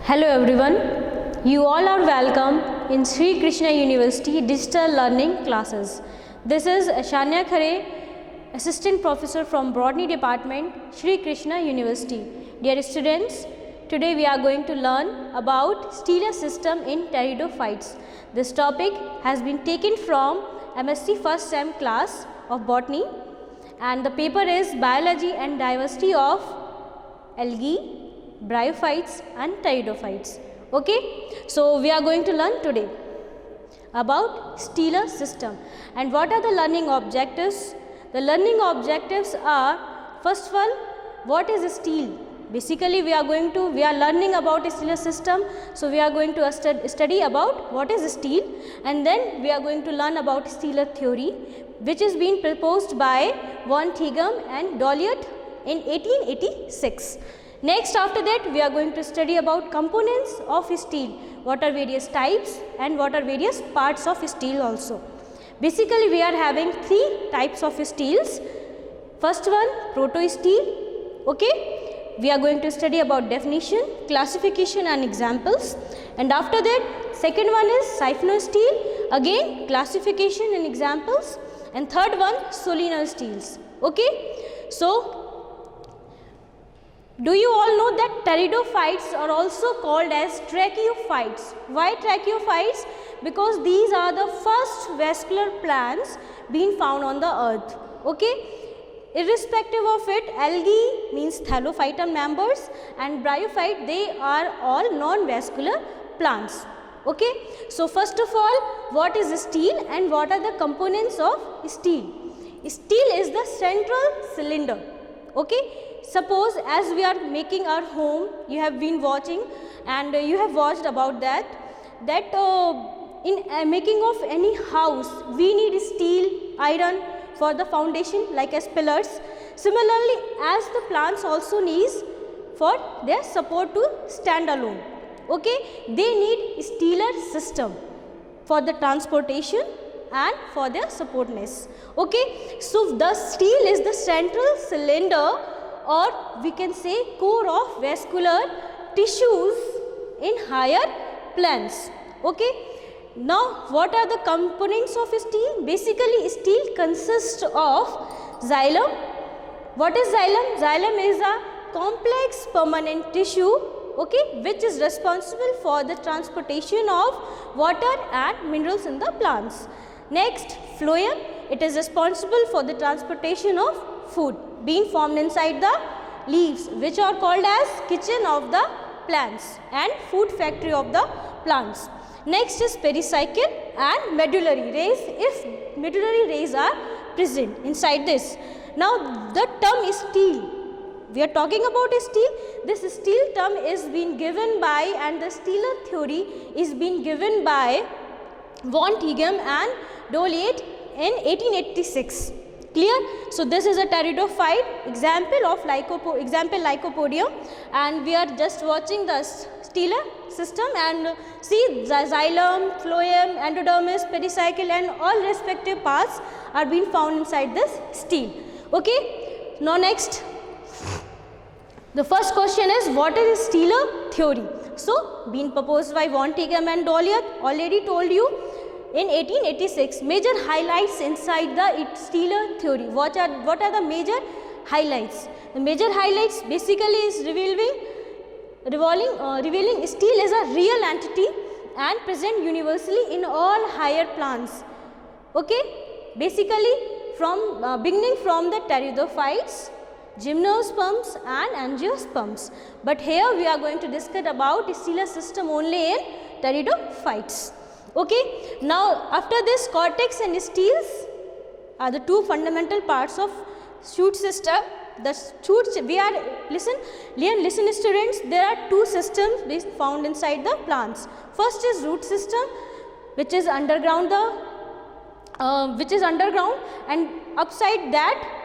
Hello everyone, you all are welcome in Sri Krishna University Digital Learning classes. This is Ashanya Khare, Assistant Professor from Botany Department, Sri Krishna University. Dear students, today we are going to learn about stellar system in pteridophytes. This topic has been taken from MSc First Sem class of Botany, and the paper is Biology and Diversity of Algae, Bryophytes and Pteridophytes. Okay, so we are going to learn today about stellar system. And what are the learning objectives? The learning objectives are, first of all, what is steel? Basically we are learning about a stellar system, so we are going to study about what is steel, and then we are going to learn about stellar theory, which is being proposed by von Tighem and Dolliot in 1886. Next, after that, we are going to study about components of steel, what are various types and what are various parts of steel also. Basically, we are having three types of steels. First one, proto steel. Okay, we are going to study about definition, classification and examples. And after that, second one is siphono steel, again classification and examples. And third one, solenoid steels. Okay, so do you all know that pteridophytes are also called as tracheophytes? Why tracheophytes? Because these are the first vascular plants being found on the earth. Okay, irrespective of it, algae means thallophyton members and bryophyte, they are all non-vascular plants. Okay, so first of all, what is steel and what are the components of steel? Steel is the central cylinder. Okay, suppose as we are making our home, you have been watching and you have watched about that in making of any house we need steel, iron for the foundation like as pillars. Similarly, as the plants also needs for their support to stand alone. Okay, they need stellar system for the transportation and for their supportness. Okay, so the steel is the central cylinder, or we can say core of vascular tissues in higher plants. Okay, now what are the components of steel? Basically, steel consists of xylem. What is xylem? Xylem is a complex permanent tissue, okay, which is responsible for the transportation of water and minerals in the plants. Next, phloem, it is responsible for the transportation of food being formed inside the leaves, which are called as kitchen of the plants and food factory of the plants. Next is pericycle and medullary rays, if medullary rays are present inside this. Now the term is steel. We are talking about steel. This steel term is being given by, and the stellar theory is being given by von Tighem and Dolliot in 1886. Clear? So this is a pteridophyte example of Lycopodium, and we are just watching the stellar system and see the xylem, phloem, endodermis, pericycle and all respective parts are being found inside this steel. Okay. Now next, the first question is, what is stellar theory? So being proposed by von Tighem and Dolliot, already told you in 1886. Major highlights inside the stellar theory. What are the major highlights? The major highlights basically is revealing steel is a real entity and present universally in all higher plants. Okay, basically from beginning from the pteridophytes, gymnosperms and angiosperms. But here we are going to discuss about stellar system only in pteridophytes. Okay, now after this, cortex and steels are the two fundamental parts of shoot system. The shoots, listen students, there are two systems found inside the plants. First is root system, which is underground, and upside that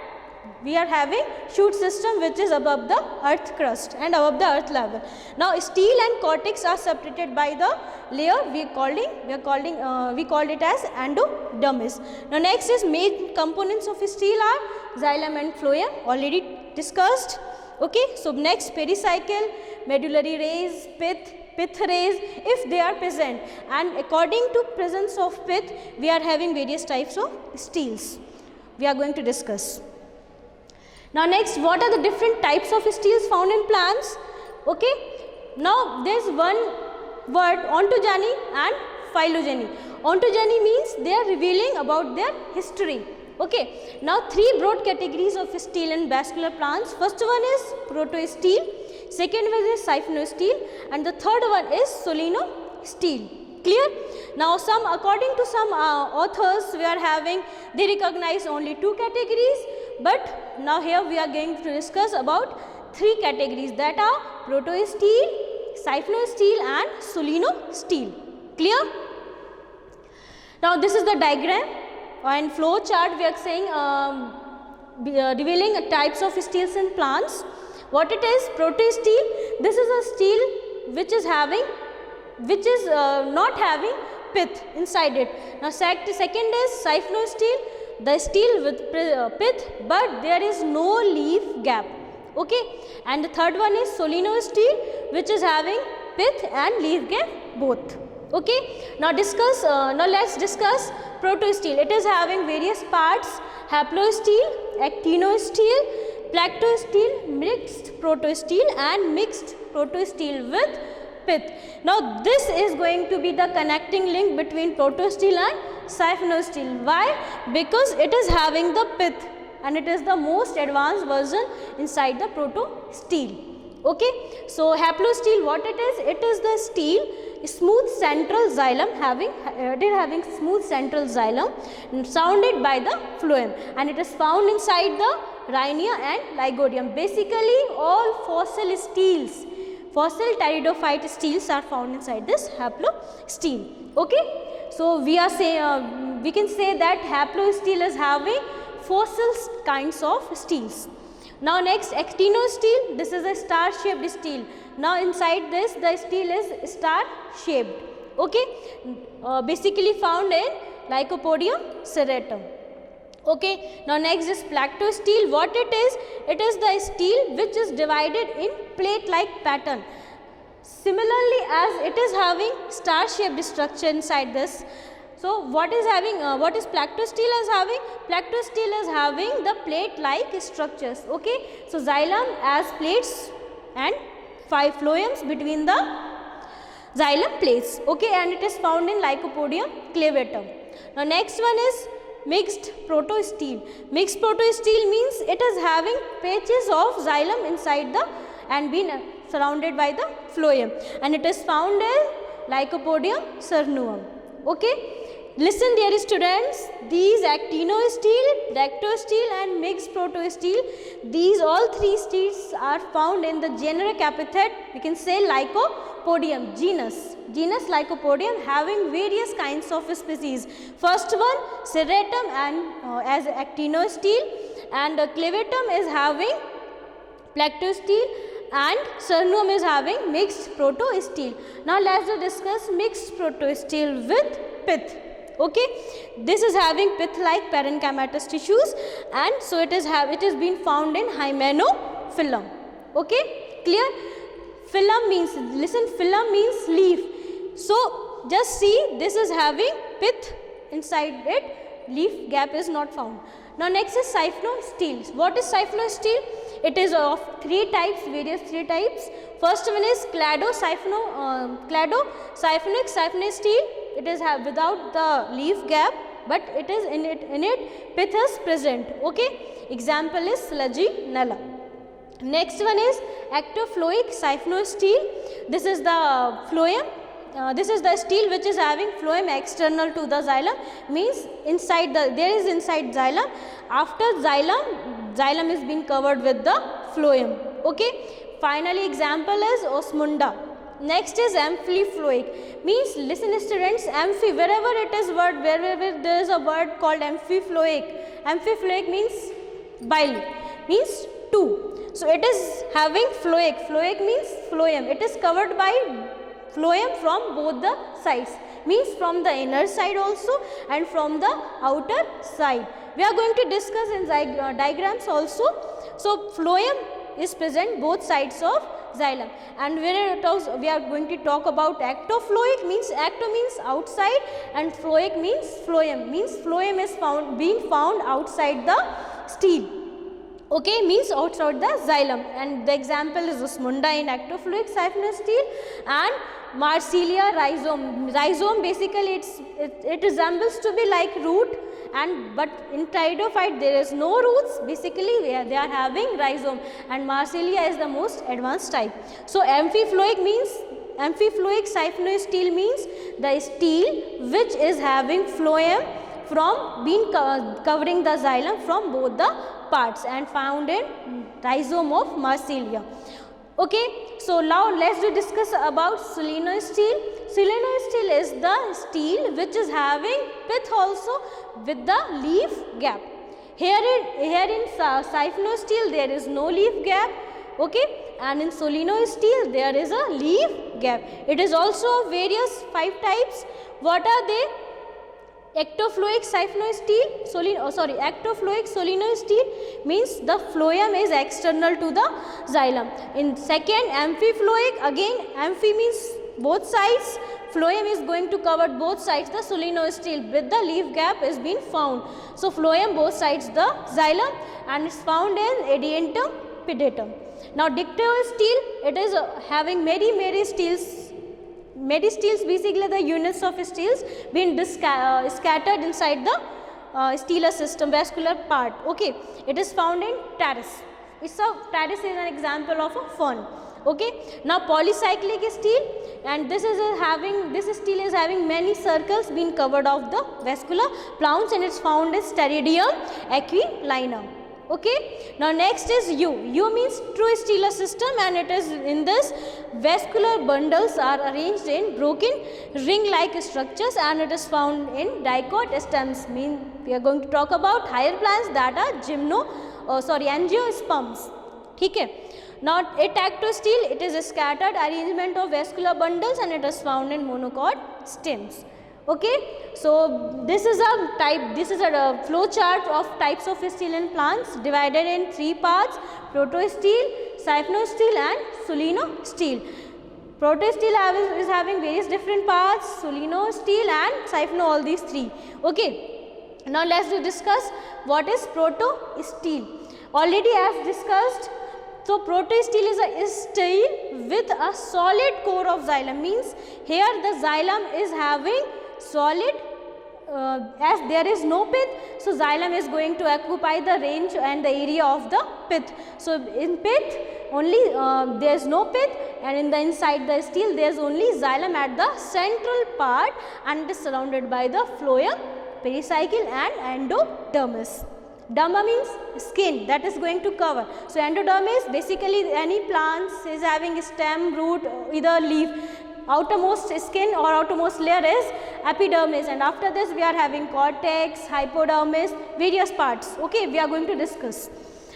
we are having shoot system, which is above the earth crust and above the earth level. Now steel and cortex are separated by the layer we called it as endodermis. Now next is main components of steel are xylem and phloem, already discussed. Okay, so next pericycle, medullary rays, pith, pith rays, if they are present, and according to presence of pith we are having various types of steels we are going to discuss. Now next, what are the different types of steels found in plants? Okay, now there is one word, ontogeny and phylogeny. Ontogeny means they are revealing about their history. Okay, now three broad categories of steel in vascular plants. First one is protosteel, second one is siphonosteel, and the third one is solenosteel. Clear? Now according to some authors, we are having, they recognize only two categories, but now here we are going to discuss about three categories, that are protosteel, siphonosteel and solenosteel. Clear? Now this is the diagram and flow chart. We are saying revealing types of steels in plants. What it is? Protosteel. This is a steel which is not having pith inside it. Now second is siphonosteel, the steel with pith, but there is no leaf gap. Okay, and the third one is solenosteel, which is having pith and leaf gap both. Okay, now let's discuss protosteel. It is having various parts: haplosteel, actinosteel, plaktosteel, mixed protosteel and mixed protosteel with pith. Now this is going to be the connecting link between protosteel and siphonosteel. Why? Because it is having the pith and it is the most advanced version inside the protosteel. Okay, so haplosteel, what it is? It is the steel smooth central xylem, having smooth central xylem surrounded by the phloem, and it is found inside the rhinia and lygodium. Basically all fossil steels, fossil pteridophyte steels are found inside this haplosteel. Okay, so we can say that haplosteel is having fossil kinds of steels. Now next, actinosteel. This is a star shaped steel. Now inside this the steel is star shaped. Okay, basically found in Lycopodium serratum. Okay, now next is plaktosteel. What it is? It is the steel which is divided in plate like pattern. Similarly, as it is having star shaped structure inside this. So what is plaktosteel is having? Plaktosteel is having the plate like structures. Okay, so xylem as plates and 5 phloems between the xylem plates. Okay, and it is found in Lycopodium clavatum. Now next one is mixed protosteel. Mixed protosteel means it is having patches of xylem inside the and being surrounded by the phloem, and it is found in Lycopodium cernuum. Okay, listen dear students, these actinosteel, dactosteel and mixed protosteel, these all three steels are found in the generic epithet, we can say Lycopodium, genus Lycopodium, having various kinds of species. First one serratum and as actinosteel, and clavatum is having plaktosteel, and cernuum is having mixed protosteel. Now let's discuss mixed protosteel with pith. Okay, this is having pith like parenchymatous tissues, and so it is been found in hymenophyllum. Okay, clear? Phylum means, listen, phylum means leaf. So just see, this is having pith inside it, leaf gap is not found. Now next is siphonosteels. What is siphonosteel? It is of various three types. First one is siphonic siphonosteel. It is without the leaf gap, but it is in it pith is present. Okay, example is Slugginella. Next one is ectofloic siphonosteel. This is the phloem. This is the steel which is having phloem external to the xylem, means inside xylem. After xylem is being covered with the phloem. Okay. Finally, example is Osmunda. Next is amphiploic, means, listen students, wherever it is wherever there is a word called amphiploic means bile, means two. So it is having phloic means phloem. It is covered by phloem from both the sides, means from the inner side also and from the outer side. We are going to discuss in diagrams also. So phloem is present both sides of xylem. And we are going to talk about ectofloic, means ecto means outside and floic means phloem is being found outside the stele. Okay, means outside the xylem, and the example is Osmunda in ectofluic saphenous stele and Marsilia rhizome. Rhizome basically it resembles to be like root, and but in pteridophyte there is no roots, basically they are having rhizome, and Marsilia is the most advanced type. So amphiploic saphenous stele means the stele which is having phloem from being covering the xylem from both the parts and found in rhizome of Marsilia. Okay, so now let's discuss about solenoid-stele. Solenoid-stele is the stele which is having pith also with the leaf gap. Here in saphenous stele there is no leaf gap, okay, and in solenoid-stele there is a leaf gap. It is also various 5 types. What are they? Ectofloic saphenous stele, ectofloic solenoid stele means the phloem is external to the xylem. In second, amphiploic, again amphi means both sides, phloem is going to cover both sides the solenoid stele with the leaf gap is being found. So phloem both sides the xylem and is found in adiantum pedatum. Now dictyoid stele, it is having many steles. Meristeles, basically the units of steles being scattered inside the stelar system, vascular part. Okay, it is found in Pteris. Pteris is an example of a fern. Okay, now polycyclic stele, and this stele is having many circles being covered of the vascular plants, and it's found in Pteridium equilinum. Okay, now next is U. U means true stelar system, and it is in this vascular bundles are arranged in broken ring-like structures, and it is found in dicot stems. We are going to talk about higher plants that are angiosperms. Okay. Now atactostele, it is a scattered arrangement of vascular bundles, and it is found in monocot stems. Okay, so this is a flow chart of types of stele in plants divided in 3 parts: protostele, saphenostele and solenostele. Protostele is having various different parts, solenostele and saphenostele, all these 3. Okay, now let's discuss what is protostele. Already as discussed, so protostele is a stele with a solid core of xylem, means here the xylem is having solid, as there is no pith, so xylem is going to occupy the range and the area of the pith. So in pith only there is no pith, and in the inside the stele there is only xylem at the central part, and it is surrounded by the phloem, pericycle and endodermis. Derma means skin that is going to cover. So endodermis, basically any plants is having stem, root, either leaf. Outermost skin or outermost layer is epidermis, and after this we are having cortex, hypodermis, various parts. Okay, we are going to discuss.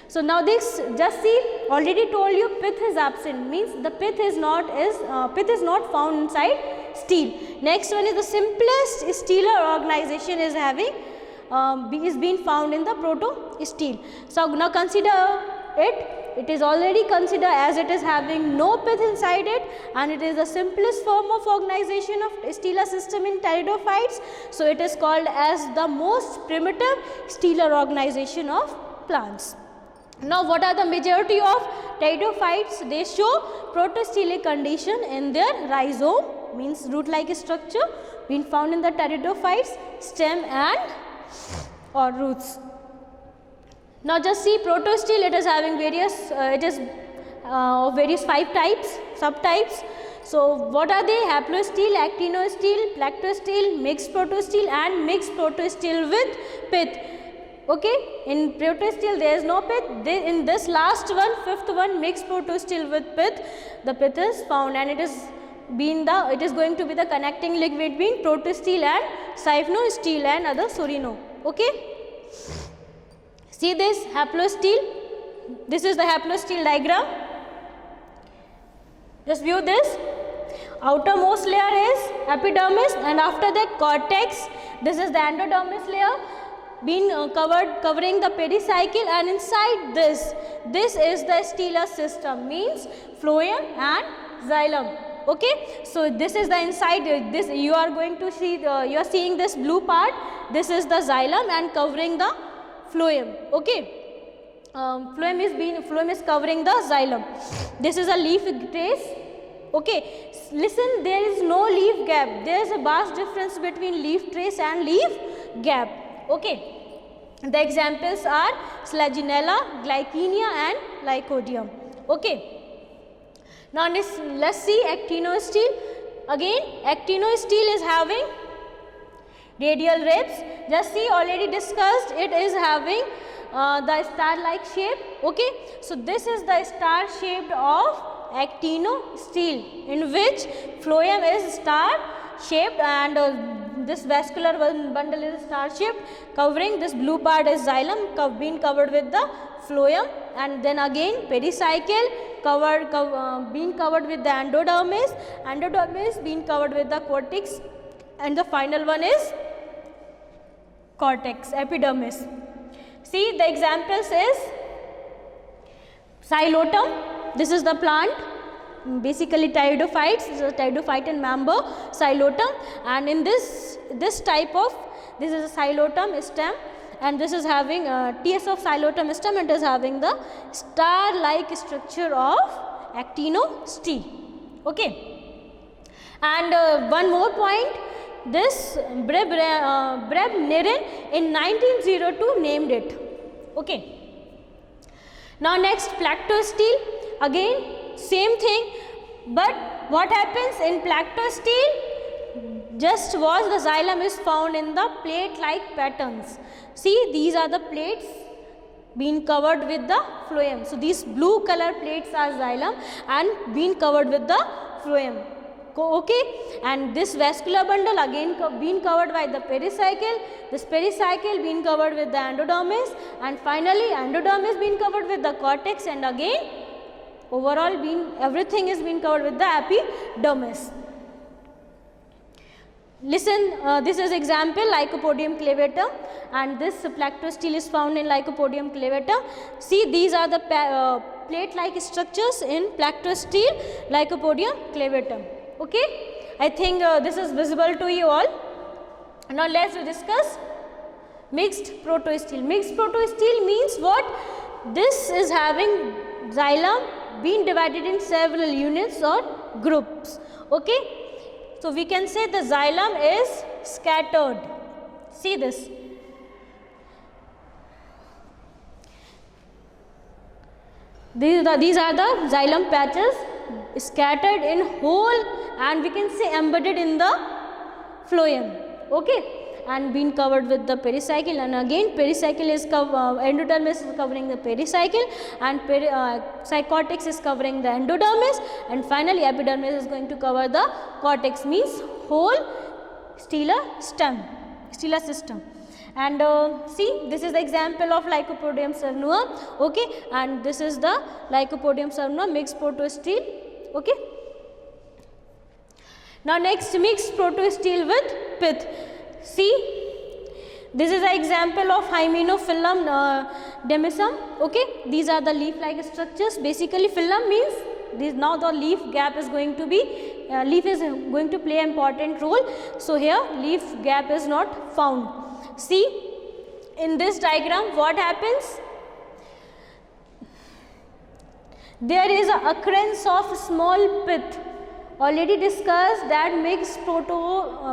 So now this, just see, already told you pith is absent, means the pith is not found inside stele. Next one is the simplest stelar organization is having is being found in the protostele. So now consider it. It is already considered as it is having no pith inside it, and it is the simplest form of organization of stelar system in pteridophytes. So it is called as the most primitive stelar organization of plants. Now what are the majority of pteridophytes? They show protostelic condition in their rhizome, means root-like structure being found in the pteridophytes, stem and or roots. Now just see protostele, it is having various, various 5 types, subtypes. So what are they? Haplostele, actinostele, plactostele, mixed protostele and mixed protostele with pith. Okay, in protostele there is no pith. In this last one, 5th one, mixed protostele with pith, the pith is found, and it is going to be the connecting link between protostele and saphenostele and other sorino. Okay. See this haplostele, this is the haplostele diagram. Just view this. Outermost layer is epidermis, and after that cortex. This is the endodermis layer. been covering the pericycle, and inside this is the stellar system, means phloem and xylem. Okay, so this is the inside. This you are going to see. You are seeing this blue part. This is the xylem and covering the phloem. Okay, phloem is covering the xylem. This is a leaf trace. Okay, listen, there is no leaf gap. There is a vast difference between leaf trace and leaf gap. Okay, the examples are Selaginella, Glycinia and Lycodium. Okay. Now let's see actinostele. Again, actinostele is having radial ribs. Just see, already discussed, it is having the star-like shape. Okay, so this is the star shaped of actinostele, in which phloem is star shaped and this vascular bundle is star shaped. Covering this blue part is xylem, being covered with the phloem, and then again pericycle being covered with the endodermis being covered with the cortex, and the final one is cortex, epidermis. See, the examples is Xylotum. This is the plant, basically pteridophytes, this is a pteridophyte member, Xylotum, and in this type of, this is a Xylotum stem, and this is having TS of Xylotum stem, and it is having the star-like structure of actinostele. Okay, and one more point, this Brebnerin in 1902 named it. Okay. Now next, Plactostele. Again same thing, but what happens in Plactostele, just was the xylem is found in the plate-like patterns. See, these are the plates being covered with the phloem. So these blue color plates are xylem and being covered with the phloem. Okay, and this vascular bundle again being covered by the pericycle, this pericycle being covered with the endodermis, and finally endodermis being covered with the cortex, and again overall everything is being covered with the epidermis. Listen, this is example Lycopodium clavatum, and this Plactostele is found in Lycopodium clavatum. See, these are the plate-like structures in Plactostele, Lycopodium clavatum. Okay, I think this is visible to you all. Now let's discuss mixed protostele. Mixed protostele means what? This is having xylem being divided in several units or groups. Okay, so we can say the xylem is scattered. See this. These are the xylem patches scattered in whole, and we can say embedded in the phloem. Okay, and being covered with the pericycle, and again pericycle is endodermis is covering the pericycle, and cortex is covering the endodermis, and finally epidermis is going to cover the cortex, means whole stellar system. And see, this is the example of Lycopodium cernua. Okay, and this is the Lycopodium cernua mixed protostele. Okay. Now next, mixed protostele with pith. See, this is an example of Hymenophyllum demissum. Okay, these are the leaf-like structures. Basically, phylum means this. Now the leaf gap is going to be leaf is going to play an important role. So here leaf gap is not found. See, in this diagram, what happens? There is an occurrence of small pith. Already discussed that mixed protostele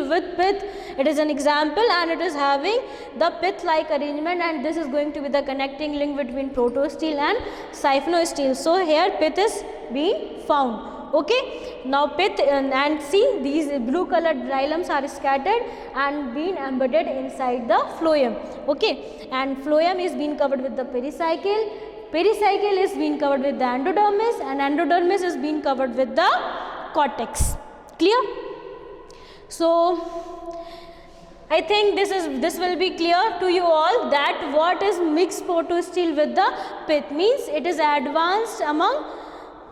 with pith. It is an example, and it is having the pith-like arrangement, and this is going to be the connecting link between protostele and syphnostele. So here pith is being found. Okay, now pith and see, these blue colored xylems are scattered and being embedded inside the phloem. Okay, and phloem is being covered with the pericycle. Pericycle is being covered with the endodermis, and endodermis is being covered with the cortex. Clear? So I think this will be clear to you all that what is mixed protostele with the pith means. It is advanced among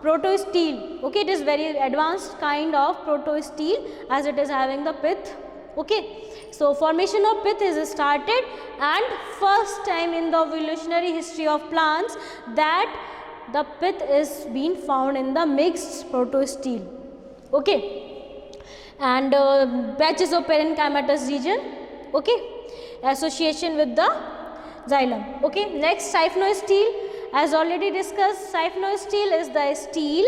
protostele. Okay, it is very advanced kind of protostele, as it is having the pith Okay, so formation of pith is started, and first time in the evolutionary history of plants that the pith is being found in the mixed protostele. Okay, and patches of parenchymatous region. Okay, association with the xylem. Okay, next siphnostele, as already discussed, siphnostele is the stele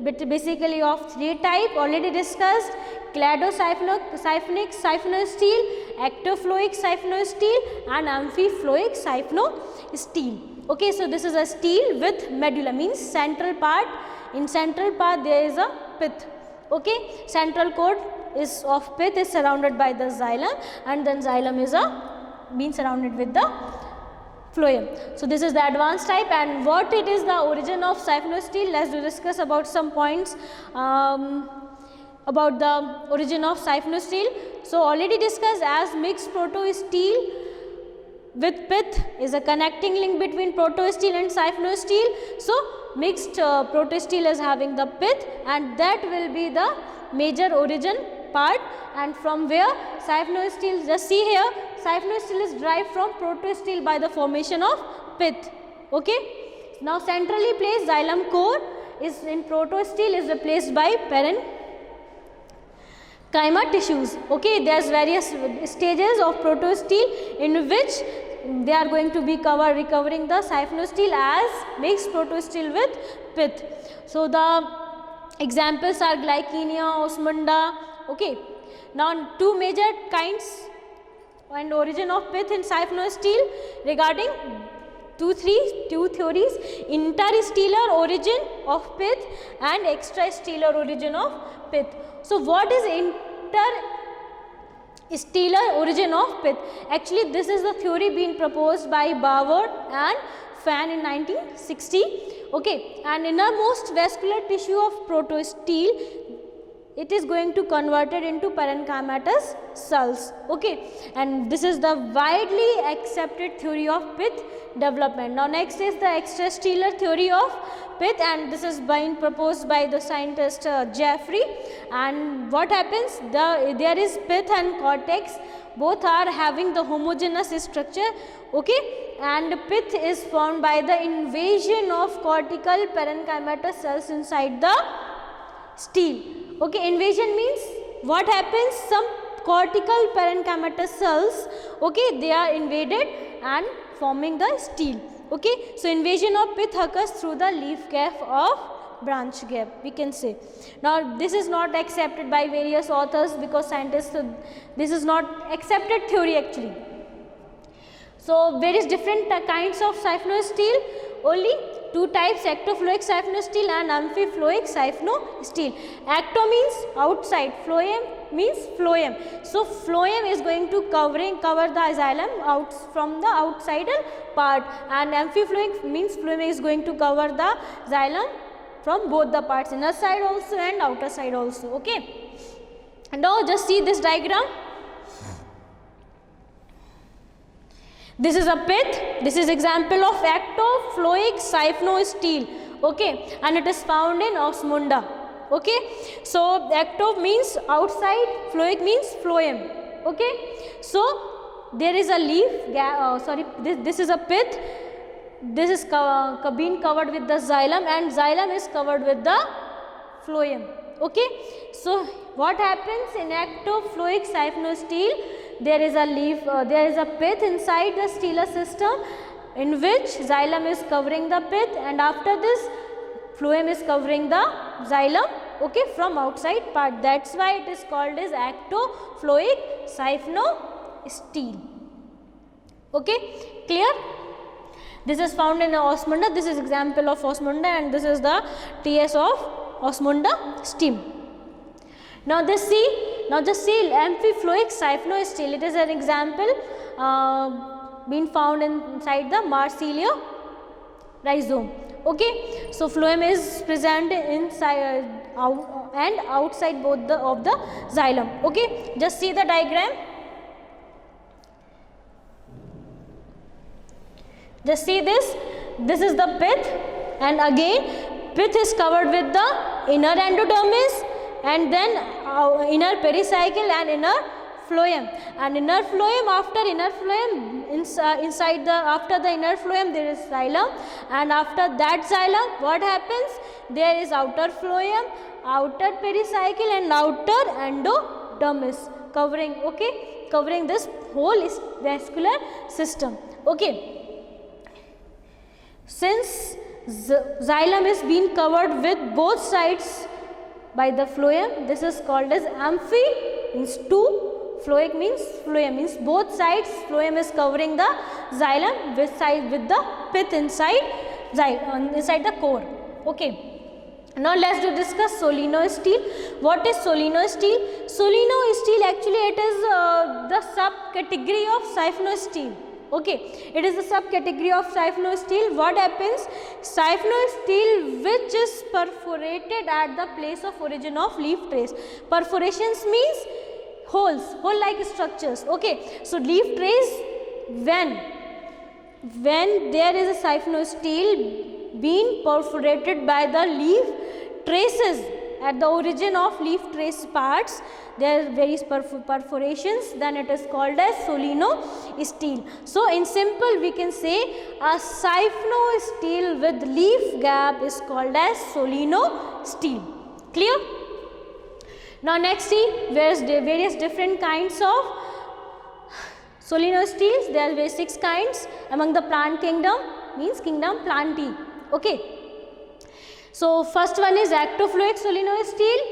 basically of three type, already discussed: cladosiphonic siphnostele, ectofloic siphnostele, and amphifloic siphnostele. Okay, so this is a stele with medulla, means central part. In central part there is a pith. Okay, central core is of pith is surrounded by the xylem, and then xylem is being surrounded with the phloem. So this is the advanced type, and what it is the origin of siphnostele. Let's discuss about some points about the origin of siphnostele. So already discussed, as mixed protostele with pith is a connecting link between protostele and siphnostele. So mixed protostele is having the pith, and that will be the major origin part, and from where siphnostele, just see here, siphnostele is derived from protostele by the formation of pith. Okay, now centrally placed xylem core is in protostele is replaced by parenchyma tissues. Okay, there's various stages of protostele in which they are going to be recovering the siphnostele as mixed protostele with pith. So the examples are Glycinia, Osmunda. Okay, now two major kinds and origin of pith in siphnostele regarding two theories: interstellar origin of pith and extrastellar origin of pith. So what is interstellar origin of pith? Actually this is the theory being proposed by Bauer and Fan in 1960. Okay, and innermost vascular tissue of protostele, it is going to convert it into parenchymatous cells. Okay, and this is the widely accepted theory of pith development. Now next is the extrastellar theory of pith, and this is being proposed by the scientist Jeffrey. And what happens, there is pith and cortex, both are having the homogeneous structure. Okay, and pith is formed by the invasion of cortical parenchymatous cells inside the stele. Okay, invasion means what happens, some cortical parenchymatous cells, okay, they are invaded and forming the stele. Okay, so invasion of pith occurs through the leaf gap of branch gap, we can say. Now this is not accepted by various authors because scientists, this is not accepted theory actually. So various different kinds of siphnostele, only two types: ectofloic siphnostele and amphifloic siphnostele. Ecto means outside, phloem means phloem. So phloem is going to cover the xylem out from the outside part, and amphifloic means phloem is going to cover the xylem from both the parts, inner side also and outer side also. Okay, and now just see this diagram. This is a pith, this is example of ectofloic siphnostele. Okay, and it is found in Osmunda. Okay, so ecto means outside, phloic means phloem. Okay, so there is a leaf, this is a pith, this is being covered with the xylem, and xylem is covered with the phloem. Okay, so what happens in ectofloic siphnostele? There is a leaf, there is a pith inside the stellar system in which xylem is covering the pith, and after this phloem is covering the xylem, okay, from outside part. That's why it is called as ectofloic siphnostele. Okay, clear? This is found in Osmunda. This is example of Osmunda, and this is the TS of Osmunda stem. Now just see amphifloic siphnostele. It is an example being found inside the Marsilio rhizome. Okay, so phloem is present inside and outside both of the xylem. Okay, just see the diagram. Just see this. This is the pith, and again pith is covered with the inner endodermis, and then inner pericycle and inner phloem, and inner phloem, after inner phloem, inside the, after the inner phloem there is xylem, and after that xylem what happens, there is outer phloem, outer pericycle and outer endodermis covering, okay, covering this whole vascular system, okay. Since xylem is being covered with both sides by the phloem, this is called as amphi, means two, phloic means phloem means both sides, phloem is covering the xylem with the pith inside the core, okay. Now let's discuss solenostele. What is solenostele? Solenostele actually it is the subcategory of siphonostele. Okay, it is the subcategory of siphonostele. What happens? Siphonostele which is perforated at the place of origin of leaf trace. Perforations means holes, hole-like structures. Okay, so leaf trace, when there is a siphonostele being perforated by the leaf traces at the origin of leaf trace parts, there are various perforations, then it is called as solenostele. So in simple we can say a siphonostele with leaf gap is called as solenostele. Clear? Now next see various different kinds of solenosteles. There are 6 kinds among the plant kingdom, means kingdom Plantae. Okay. So first one is ectofloic solenostele,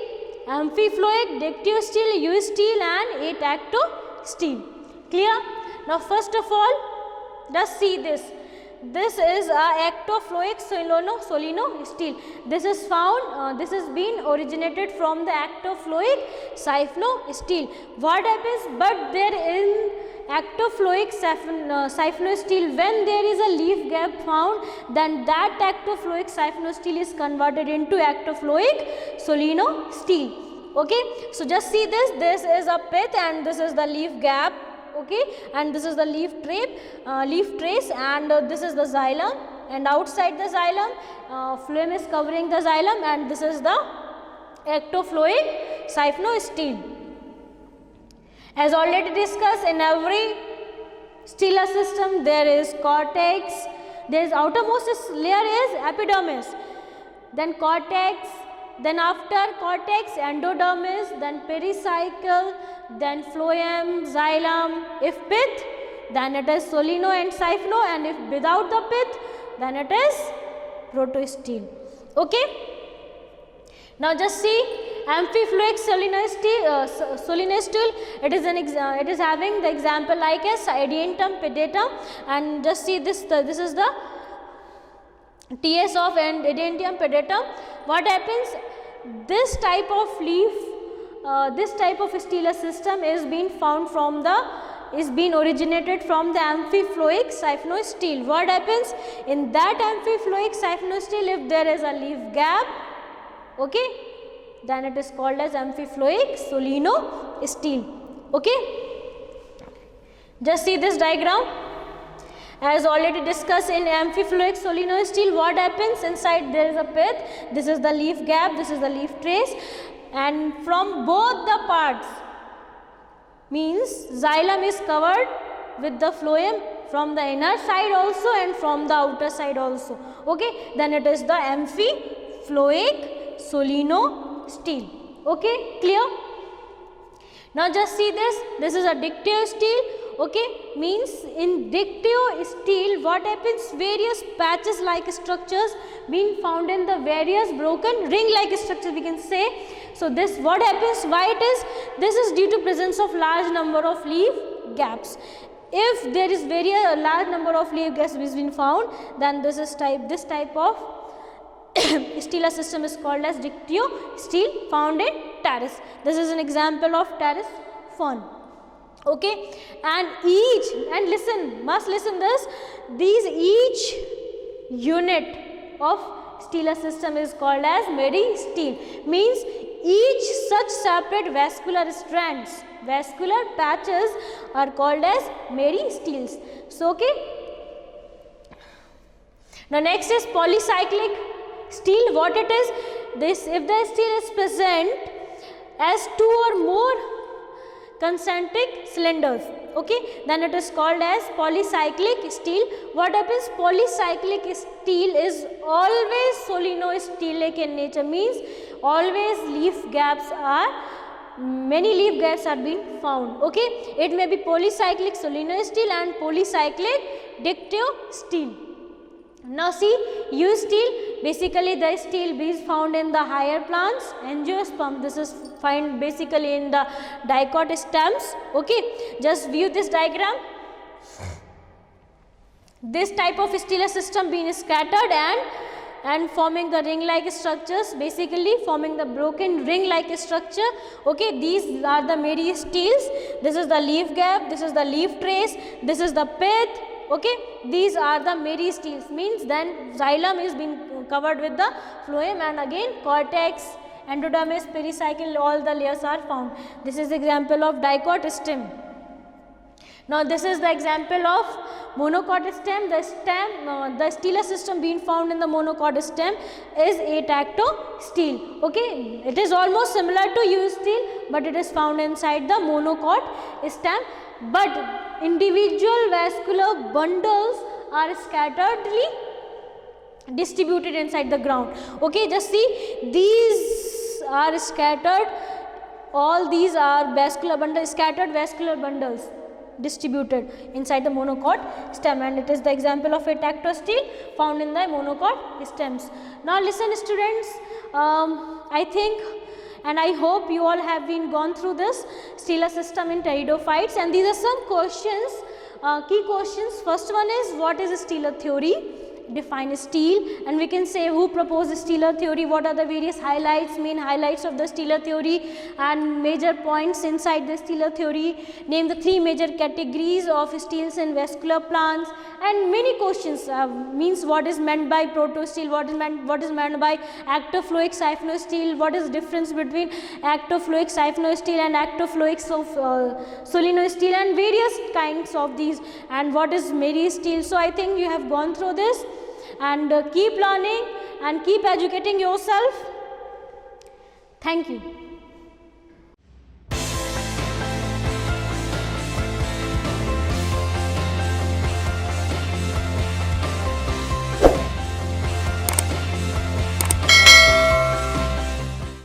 amphifloic, dictyostele, eustele and atactostele. Clear? Now first of all, just see this. This is a ectofloic solenostele. This is found, this has been originated from the ectofloic siphonostele. What happens? But there in ectofloic siphonostele, when there is a leaf gap found, then that ectofloic siphonostele is converted into ectofloic solenostele. Okay, so just see this. This is a pith and this is the leaf gap. Okay, and this is the leaf trace, and this is the xylem, and outside the xylem, phloem is covering the xylem, and this is the ectofloic siphonostele. As already discussed, in every stela system there is cortex, there is outermost layer is epidermis, then cortex, then after cortex endodermis, then pericycle, then phloem, xylem. If pith, then it is soleno and siphono, and if without the pith, then it is protostele. Okay. Now just see amphifloic solenostele. It is having the example like as Adiantum pedatum, and just see this. This is the TS of Adiantum pedatum. What happens? This type of leaf, this type of stela system is being found from originated from the amphifloic siphonostele. What happens? In that amphifloic siphonostele, if there is a leaf gap, okay, then it is called as amphifloic solenostele. Okay, just see this diagram. As already discussed in amphifloic solenostele, what happens? Inside there is a pith, this is the leaf gap, this is the leaf trace, and from both the parts, means xylem is covered with the phloem from the inner side also and from the outer side also. Okay, then it is the amphifloic solenostele. Okay, clear? Now just see this. This is a dictyostele. Okay, means in dictyostele what happens? Various patches like structures being found in the various broken ring like structures we can say. So this what happens? Why it is? This is due to presence of large number of leaf gaps. If there is very large number of leaf gaps which has been found, then this type of stela system is called as dictyostele, found in terrace. This is an example of terrace fern. Okay, and must listen this, each unit of stela system is called as meristele, means each such separate vascular strands, vascular patches are called as meristeles. So okay, the next is polycyclic stele. What it is? This, if the stele is present as 2 or more concentric cylinders. Okay, then it is called as polycyclic steel. What happens? Polycyclic steel is always solenosteelic in nature, means always many leaf gaps are being found. Okay, it may be polycyclic solenoid and polycyclic dictio steel. Now see, U steel, basically the steel is found in the higher plants, angiosperm. This is found basically in the dicot stems. Okay, just view this diagram. This type of stellar system being scattered and forming the ring like structures, basically forming the broken ring like structure. Okay, these are the meristeels. This is the leaf gap, this is the leaf trace, this is the pith. Okay, these are the meristeels, means then xylem is being covered with the phloem, and again cortex, endodermis, pericycle, all the layers are found. This is example of dicot stem. Now this is the example of monocot stem. The stellar system being found in the monocot stem is atactostele. Okay, it is almost similar to U steel, but it is found inside the monocot stem. But individual vascular bundles are scatteredly distributed inside the ground. Okay, just see, these are scattered. All these are vascular bundles, scattered vascular bundles distributed inside the monocot stem, and it is the example of atactostele found in the monocot stems. Now listen students, I think and I hope you all have been gone through this stellar system in pteridophytes, and these are some questions, key questions. First one is, what is stellar theory? Define steel, and we can say who proposed stellar theory, what are the various highlights, main highlights of the stellar theory and major points inside the stellar theory. Name the 3 major categories of steels in vascular plants, and many questions, means what is meant by protosteel, what is meant by ectofluic siphonosteel, what is difference between ectofluic siphonosteel and ectofluic solenoid and various kinds of these, and what is meristeel. So I think you have gone through this, and keep learning and keep educating yourself. Thank you.